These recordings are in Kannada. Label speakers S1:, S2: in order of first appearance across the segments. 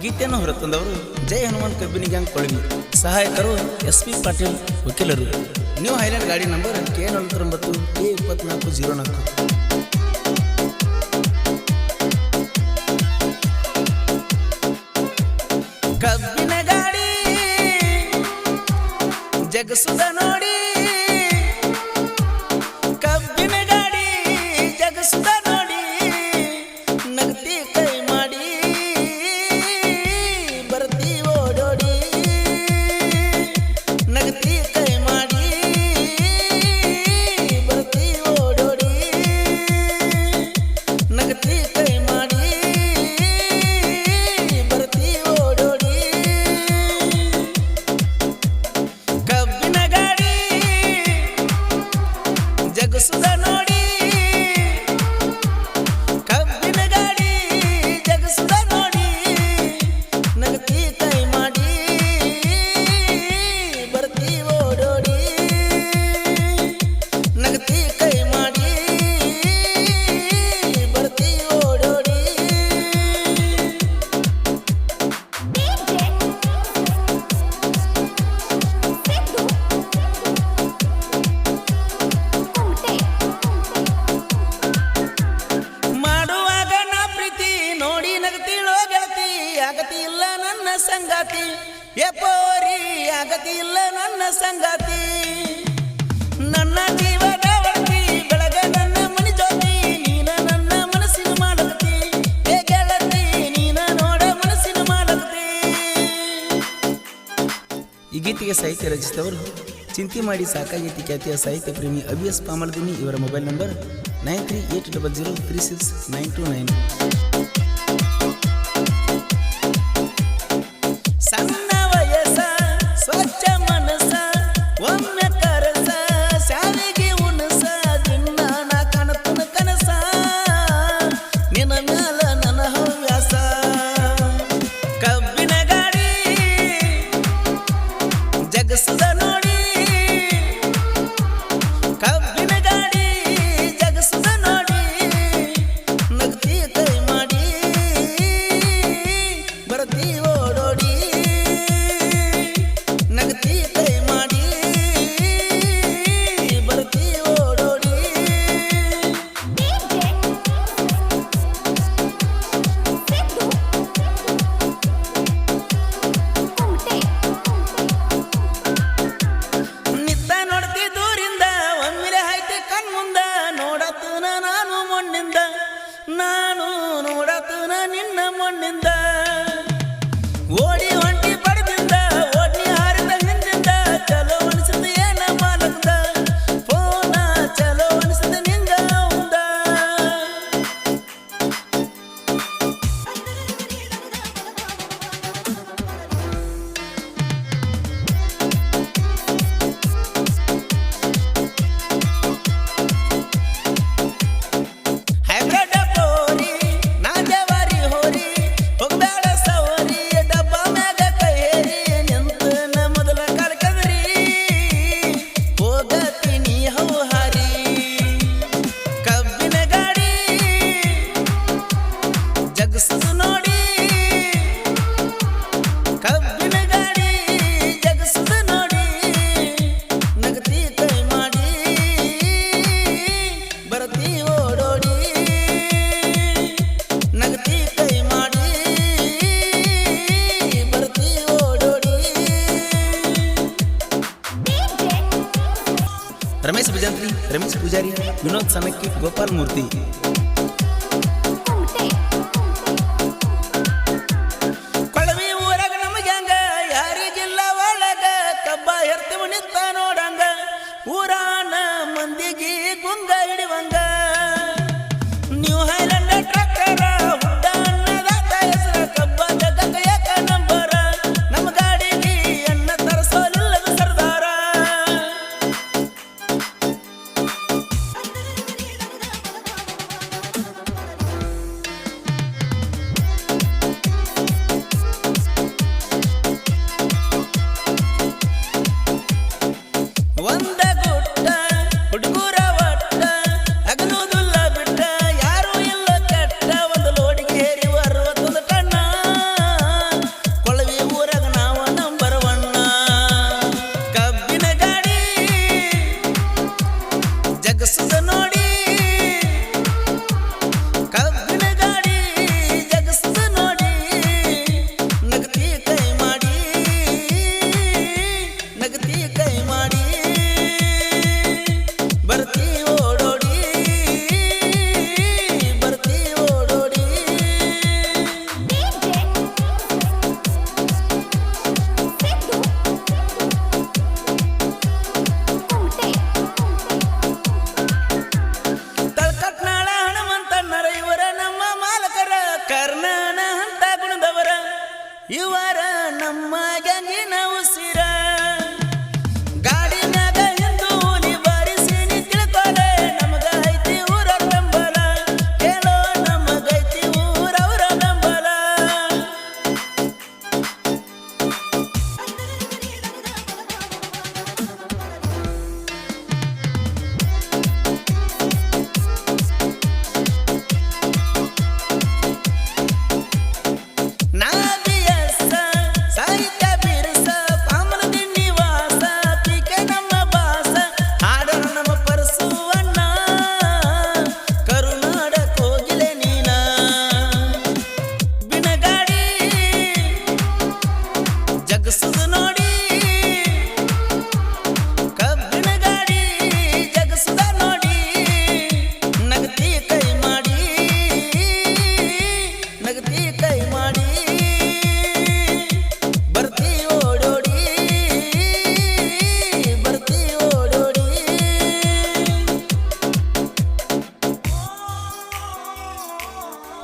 S1: ಗೀತೆಯನ್ನು ಹೊರತಂದವರು ಜೈ ಹನುಮಾನ್ ಕಬ್ಬಿನಿ ಗ್ಯಾಂಗ್ ಕೊಳವಿ, ಸಹಾಯಕರು SP ಪಾಟೀಲ್ ವಕೀಲರು. ನ್ಯೂ ಹೈಲ್ಯಾಂಡ್ ಗಾಡಿ ನಂಬರ್ K49 K2404. ಕಬ್ಬಿನ ಗಾಡಿ ಜಗಸುದ ನೋಡಿ, ಕಬ್ಬಿನ ಗಾಡಿ ಜಗಸುದ ನೋಡಿ, ನಗತಿ ಕೈ ಮಾಡಿ ಬರ್ತಿ ಓಡೋಡಿ, ನಗತಿ ಕೈ ಮಾಡಿ ಬರ್ತಿ ಓಡೋಡಿ, ನಗತಿ ಕೈ ಮಾಡಿ ಬರ್ತಿ ಓಡೋಡಿ. ಕಬ್ಬಿನ ಗಾಡಿ ಜಗಸುದ ನೋಡಿ, ಕಬ್ಬಿನ ಗಾಡಿ ಜಗಸುದ ನೋಡಿ, ನಗತಿ ಕೈ ಮಾಡಿ ಬರ್ತಿ ಓಡೋಡಿ, ನಗತಿ ಕೈ ಮಾಡಿ ಬರ್ತಿ ಓಡೋಡಿ. ಮಾಡುವಾಗ ನಾ ಪ್ರೀತಿ ನೋಡಿ ನಗತಿಳೋ ಗೆಳತಿ, ಆಗತಿ ಇಲ್ಲ ನನ್ನ ಸಂಗಾತಿ, ಎಪ್ಪೋರಿ ಆಗತಿ ಇಲ್ಲ ನನ್ನ ಸಂಗಾತಿ. ನನ್ನ ಜೀವದ ಒಳತಿ ಬೆಳಗ ನನ್ನ ಮನಿ ಜ್ಯೋತಿ, ನೀನ ನನ್ನ ಮನಸ್ಸಿನ ಮಾಡಕತಿ, ಏ ಗೆಳತಿ ನೀನ ನೋಡ ಮನಸ್ಸಿನ ಮಾಡಕತಿ. ಈ ಗೀತೆಗೆ ಸಾಹಿತ್ಯ ರಚಿಸಿದವರು ಚಿಂತೆ ಮಾಡಿ ಸಾಕಾಗೈತಿ ಖ್ಯಾತಿಯ ಸಾಹಿತ್ಯ ಪ್ರೇಮಿ ಅಭಿಎಸ್ ಪಾಮಲದಿನಿ. ಇವರ ಮೊಬೈಲ್ ನಂಬರ್ 9380036929. ಸಣ್ಣ ವಯಸ್ಸ ಸ್ವಚ್ಛ ಮನಸ್ಸ ಒಮ್ಮೆ ಕರಸ ಶಾಲೆಗೆ ಉಣಸ, ದಿನ ನಾ ಕಾಣತನ ಕನಸ, ನಿನ್ನ ಮ್ಯಾಲ ನನ್ನ ಹವ್ಯಾಸ. ಕಬ್ಬಿನ ಗಾಡಿ ಜಗಸುದ ನೋಡಿ, ಕಬ್ಬಿನ ಗಾಡಿ ಜಗಸುದ ನೋಡಿ, ನಗತಿ ಕೈ ಮಾಡಿ ಬರ್ತಿ ಓಡೋಡಿ, ನಗತಿ ಕೈ ಮಾಡಿ ಬರ್ತಿ ಓಡೋಡಿ. ನಿತ್ತ ನೋಡ್ತಿ ದೂರಿಂದ ಒಮ್ಮಿಲೆ ಹಾಯ್ತಿ ಕಣ್ಮುಂದ, ನೋಡತನ ನಾನು ಮಣ್ಣಿಂದ, ನಾನು ನೋಡತನ ನಿನ್ನ ಮಣ್ಣಿಂದ. ಓಡಿ ಹೊಂಟಿ ಪಡೆದಿಂದ ಓಡ್ನಿ ಹಾರಿದ ಹಿಂದಿಂದ, ಚಲೋ ಅನಿಸಿದ ಏನ ಮಾಲಕ್ದ, ಫೋನ ಚಲೋ ಅನಿಸಿದ ನಿಂಗ ಉಂದ. ಹೈಬ್ರಿಡ್ ಪೋರಿ ನಾ ಜವಾರಿ ಹೋರಿ, ಹೋಗ್ಬೇಡ ಸವರಿ ಡಬ್ಬ ಮ್ಯಾಗ ಕೈ ಹೇರಿ, ನಿಂತು ನ ಮೊದಲ ಕಾಲ ಕದರಿ ಹೋಗತೀನಿ ಹೌಹಾರಿ. ಕಬ್ಬಿನ ಗಾಡಿ ಜಗಸುದು ನೋಡಿ, ಕಬ್ಬಿನ ಗಾಡಿ ಜಗಸುದು ನೋಡಿ, ನಗತಿ ಕೈ ಮಾಡಿ ಬರ್ತಿ ಓಡೋಡಿ, ನಗತಿ ಕೈ ಮಾಡಿ ಬರ್ತಿ ಓಡೋಡಿ. ರಮೇಶ್ ಭಜಂತ್ರಿ, ರಮೇಶ್ ಪೂಜಾರಿ, ವಿನೋದ್ ಸನಕ್ಕಿ, ಗೋಪಾಲ್ ಮೂರ್ತಿ. ಕೊಳವಿ ಊರಾಗ ನಮಗ್ಯಾಂಗ ಯಾರಿಗಿಲ್ಲ ಒಳಗ, ಕಬ್ಬ ಎರ್ತಿವು ನಿತ್ತ ನೋಡಂಗ, ಊರಾನ ಮಂದಿಗೆ ಗುಂಗ ಹಿಡಿವಂಗ. ನ್ಯೂ ಹೈಲ್ಯಾಂಡ್ ಟ್ರ್ಯಾಕ್ಟರ ಹುಡ್ಡ ಅನ್ನದಾತ ಹೆಸರ, ಕಬ್ಬ ಜಗಕ್ಕ ಏಕ ನಂಬರ, ನಮ್ಮ ಗಾಡಿಗೆ ಅನ್ನ ತರಸೋಲಿಲ್ಲದ ಸರ್ದಾರ.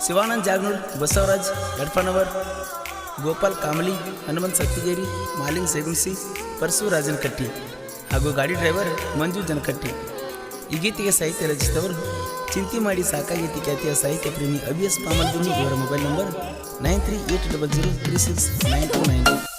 S1: ಶಿವಾನಂದ್ ಜಾಗನೂರ್, ಬಸವರಾಜ್ ಎಡ್ಪನವರ್, ಗೋಪಾಲ್ ಕಾಮಲಿ, ಹನುಮಂತ್ ಸತ್ತಿಗೇರಿ, ಮಾಲಿಂಗ್ ಸೇಗುನ್ಸಿ, ಪರಸು ರಾಜನ್ ಕಟ್ಟಿ ಹಾಗೂ ಗಾಡಿ ಡ್ರೈವರ್ ಮಂಜು ಜನಕಟ್ಟಿ. ಈ ಗೀತೆಗೆ ಸಾಹಿತ್ಯ ರಚಿಸಿದವರು ಚಿಂತೆ ಮಾಡಿ ಸಾಕಾಗೀತೆ ಖ್ಯಾತಿಯ ಸಾಹಿತ್ಯ ಪ್ರೇಮಿ ಅಬಿಎಸ್ ಪಾಮಲ್ಗುನಿ. ಇವರ ಮೊಬೈಲ್ ನಂಬರ್ 9380036929.